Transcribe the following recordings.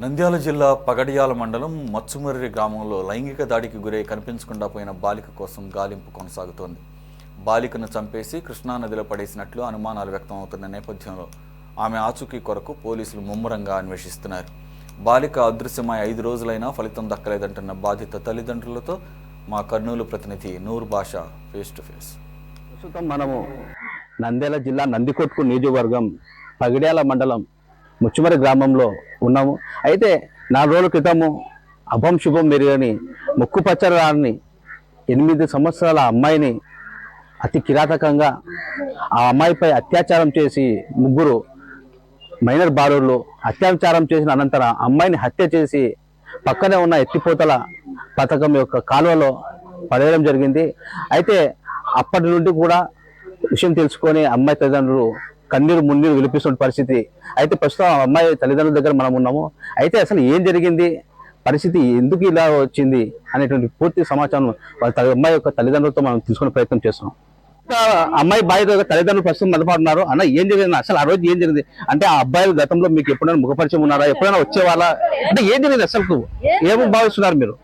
నంద్యాల జిల్లా పగడియాల మండలం మచ్చుమర్రి గ్రామంలో లైంగిక దాడికి గురై కనిపించకుండా పోయిన బాలిక కోసం గాలింపు కొనసాగుతోంది. బాలికను చంపేసి కృష్ణానదిలో పడేసినట్లు అనుమానాలు వ్యక్తమవుతున్న నేపథ్యంలో ఆమె ఆచూకీ కొరకు పోలీసులు ముమ్మరంగా అన్వేషిస్తున్నారు. బాలిక అదృశ్యమై 5 రోజులైనా ఫలితం దక్కలేదంటున్న బాధిత తల్లిదండ్రులతో మా కర్నూలు ప్రతినిధి నూర్ బాషా ఫేస్ టు ఫేస్. ప్రస్తుతం మనము నంద్యాల జిల్లా నందికొట్కు నియోజకవర్గం పగడియాల మండలం ముచ్చుమరి గ్రామంలో ఉన్నాము. అయితే 4 రోజుల క్రితము అభం శుభం మెరుగని ముక్కు పచ్చరాని 8 సంవత్సరాల అమ్మాయిని అతి కిరాతకంగా ఆ అమ్మాయిపై అత్యాచారం చేసి 3 మైనర్ బాలుర్లు అత్యాచారం చేసిన అనంతరం అమ్మాయిని హత్య చేసి పక్కనే ఉన్న ఎత్తిపోతల పథకం యొక్క కాలువలో పడేయడం జరిగింది. అయితే అప్పటి నుండి కూడా విషయం తెలుసుకొని అమ్మాయి తల్లిదండ్రులు కన్నీరు మున్నీరు విలిపిస్తున్న పరిస్థితి. అయితే ప్రస్తుతం అమ్మాయి తల్లిదండ్రుల దగ్గర మనం ఉన్నాము. అయితే అసలు ఏం జరిగింది, పరిస్థితి ఎందుకు ఇలా వచ్చింది అనేటువంటి పూర్తి సమాచారం అమ్మాయి యొక్క తల్లిదండ్రులతో మనం తీసుకునే ప్రయత్నం చేస్తున్నాం. అమ్మాయి బాధ్యత తల్లిదండ్రులు ప్రస్తుతం మదపడున్నారు. అన్న ఏం జరిగింది, అసలు ఆ రోజు ఏం జరిగింది అంటే ఆ అబ్బాయిలు గతంలో మీకు ఎప్పుడైనా ముఖపరిచయం ఉన్నారా, ఎప్పుడైనా వచ్చేవాళ్ళ అంటే ఏం జరిగింది, అసలు ఏమో భావిస్తున్నారు మీరు?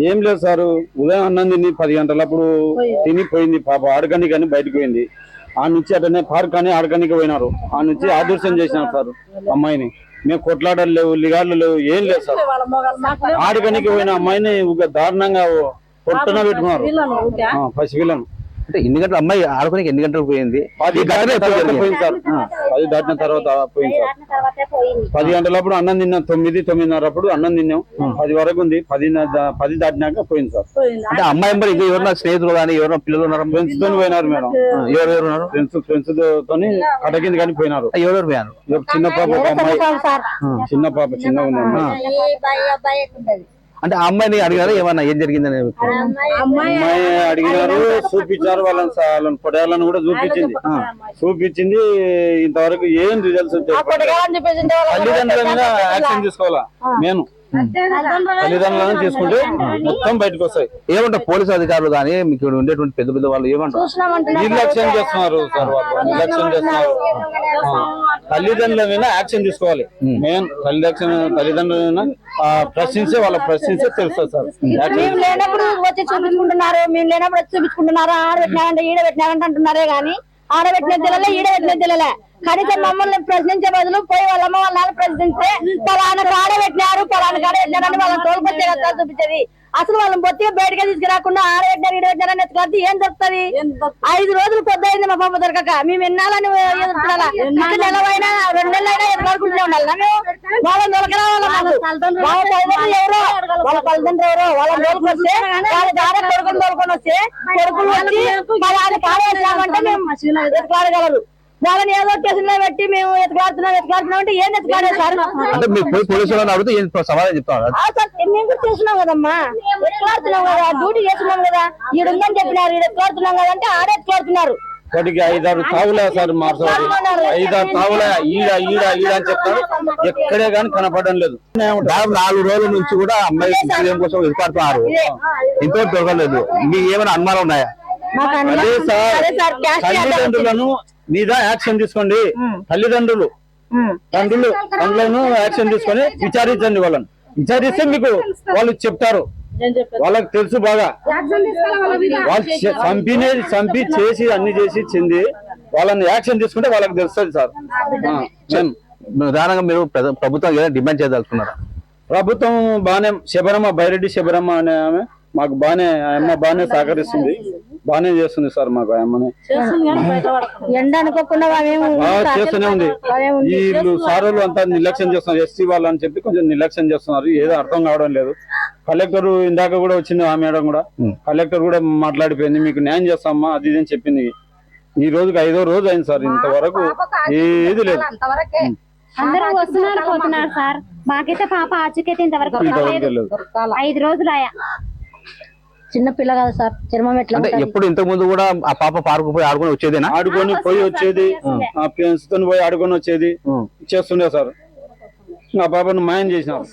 ఏం లేదు సార్, ఉదయం అన్నం తిని 10 గంటలప్పుడు తినిపోయింది పాప, ఆడకానికి కానీ బయటకు పోయింది. ఆ నుంచి అటనే పార్క్ అని ఆడకానికి పోయినారు. ఆ నుంచి ఆదర్శం చేసినారు సార్ అమ్మాయిని. మేము కొట్లాడలు లేవు, లిగాళ్ళు లేవు, ఏం లేదు సార్. ఆడకానికి పోయిన అమ్మాయిని దారుణంగా పొట్టున పెట్టుకున్నారు పసిపిల్లను. అంటే ఎన్ని గంటలు అమ్మాయి ఆడుకోనికి ఎన్ని గంటలకు పోయింది? 10 పోయింది సార్. 10 దాటిన తర్వాత పోయింది సార్. 10 గంటలప్పుడు అన్నం తిన్నాం, 9:30 అప్పుడు అన్నం తిన్నాం. 10 వరకు ఉంది, 10 దాటినాక పోయింది సార్. అంటే అమ్మాయి ఇంకా ఎవరైనా స్నేహితులు కానీ ఎవరైనా పిల్లలు ఉన్నారు? ఫ్రెండ్స్ తోని పోయినారు మేడం. ఎవరెవరు ఉన్నారు? ఫ్రెండ్స్ తోని కటకింది కానీ పోయినారు. ఎవరెవరు పోయారు? చిన్న పాప, ఒక అమ్మాయి, చిన్న పాప, చిన్నగా ఉంది అమ్మాయి. అంటే ఆ అమ్మాయిని అడిగారు ఏమన్నా ఏం జరిగిందని? అమ్మాయి అడిగినారు, చూపించారు. వాళ్ళని పొడయాలను కూడా చూపించింది. ఇంతవరకు ఏం రిజల్ట్స్ తల్లిదండ్రుల యాక్షన్ తీసుకోవాలా. నేను తల్లిదండ్రులను తీసుకుంటే మొత్తం బయటకు వస్తాయి. ఏమంటారు పోలీసు అధికారులు కానీ మీకు ఉండేటువంటి పెద్ద పెద్ద వాళ్ళు ఏమంటారు? నిర్లక్ష్యం చేస్తున్నారు సార్, వాళ్ళు నిర్లక్ష్యం చేస్తున్నారు. తల్లిదండ్రుల మీద యాక్షన్ తీసుకోవాలి. మెయిన్ తల్లిదండ్రుల మీద ప్రశ్నించే తెలుస్తుంది సార్. మేము లేనప్పుడు వచ్చి చూపించుకుంటున్నారు, మేము లేనప్పుడు వచ్చి చూపించుకుంటున్నారు. ఆడబెట్టినారంటే ఈడబెట్టినారంటే అంటున్నారే గానీ ఆడబెట్టిన తెలియలే, ఈడబెట్టిన తెలియలే. కనీసం మమ్మల్ని ప్రశ్నించే బదులు పోయి వాళ్ళ అమ్మ వాళ్ళ నాన్న ప్రశ్నిస్తే పలానా ఆడబెట్టినారు, పలానా ఆడబెట్టినారని వాళ్ళని తోలుకొచ్చే కదా చూపించేది. అసలు వాళ్ళని బొత్తిగా బయటగా తీసుకురాకుండా ఆడబెట్టినారు ఈడబెట్టినారని ఎత్తుకొస్తే ఏం దొరుకుతుంది? 5 రోజులు పొద్దుయింది మా పాప దొరకక. మేము ఎన్నాలని ఎదుర్కొనాలా? 1 నెలైనా 2 నెలలైనా ఎదుర్కొంటూనే ఉండాలి. మేము వాళ్ళని దొరకరా, వాళ్ళ తల్లిదండ్రులు ఎవరో, వాళ్ళ తల్లిదండ్రులు ఎవరో వాళ్ళని తోలుకొస్తే వాళ్ళ దారి కొడుకుని తోలుకొని వస్తే కొడుకులు వచ్చి వాళ్ళని పాడేసామంటే మేము ఎత్తుకోగలరు. వాళ్ళని ఏదో కేసులో పెట్టి మేము ఎత్తుకాడుతున్నాం అంటే ఏం ఎత్తుకాడేసారు? అంటే మీరు పోలీసు వాళ్ళని అడిగితే సమాధానం చెప్తారు. మేము కూడా చేస్తున్నాం కదమ్మా, ఎత్తుకాడుతున్నాం కదా, డ్యూటీ చేస్తున్నాం కదా. ఈడుందని చెప్పినారు, ఈడు ఎత్తుకాడుతున్నాం కదా అంటే ఆడే ఎత్తుకాడుతున్నారు. ఇప్పటికి 5-6 తావులే సార్ మార్చాలి. 5-6 తావులే ఈడ అని చెప్తారు. ఎక్కడే కానీ కనపడడం లేదు. 4 రోజుల నుంచి కూడా అమ్మాయి కోసం ఎదుర్కొంటున్నారు, ఇంతవరకు దొరకలేదు. మీకు ఏమైనా అనుమానం ఉన్నాయా? అదే సార్, తల్లిదండ్రులను మీద యాక్షన్ తీసుకోండి. తల్లిదండ్రులను యాక్షన్ తీసుకొని విచారించండి. వాళ్ళని విచారిస్తే మీకు వాళ్ళు చెప్తారు. వాళ్ళకి తెలుసు బాగా. వాళ్ళు చంపి చేసి అన్ని చేసి ఇచ్చింది. వాళ్ళని యాక్షన్ తీసుకుంటే వాళ్ళకి తెలుస్తుంది సార్. ప్రధానంగా మీరు ప్రభుత్వం ఏదైనా డిమాండ్ చేయదలుచుకున్నారా? ప్రభుత్వం బాగానే, శబరమ్మ బైరెడ్డి శబరమ్మ అనే ఆమె మాకు బాగానే సహకరిస్తుంది, బాగానే చేస్తుంది సార్. మాకు అమ్మని చేస్తూనే ఉంది. వీళ్ళు సారోళ్ళు అంతా నిర్లక్ష్యం చేస్తున్నారు. ఎస్సీ వాళ్ళు అని చెప్పి కొంచెం నిర్లక్ష్యం చేస్తున్నారు. ఏదో అర్థం కావడం లేదు. కలెక్టర్ ఇందాక కూడా వచ్చింది, ఆ మేడం కూడా. కలెక్టర్ కూడా మాట్లాడిపోయింది, మీకు న్యాయం చేస్తామా అది ఇది అని చెప్పింది. ఈ రోజుకి 5వ రోజు అయింది సార్, ఇంతవరకు ఏది లేదు. అందరూ వస్తున్నారు పోతున్నారు సార్. మాకైతే పాప ఆచూకైతే ఇంతవరకు 5 రోజులు ఆయా. చిన్న పిల్ల కదా సార్, చర్మం ఎట్లా? ఎప్పుడు ఇంతకు ముందు కూడా ఆ పాప పార్కు పోయి ఆడుకొని వచ్చేదేనా? ఆడుకొని పోయి వచ్చేది, ఆ ఫ్రెండ్స్ తో పోయి ఆడుకొని వచ్చేది చేస్తుండే సార్. ఆ పాపను మాయం చేసినారు.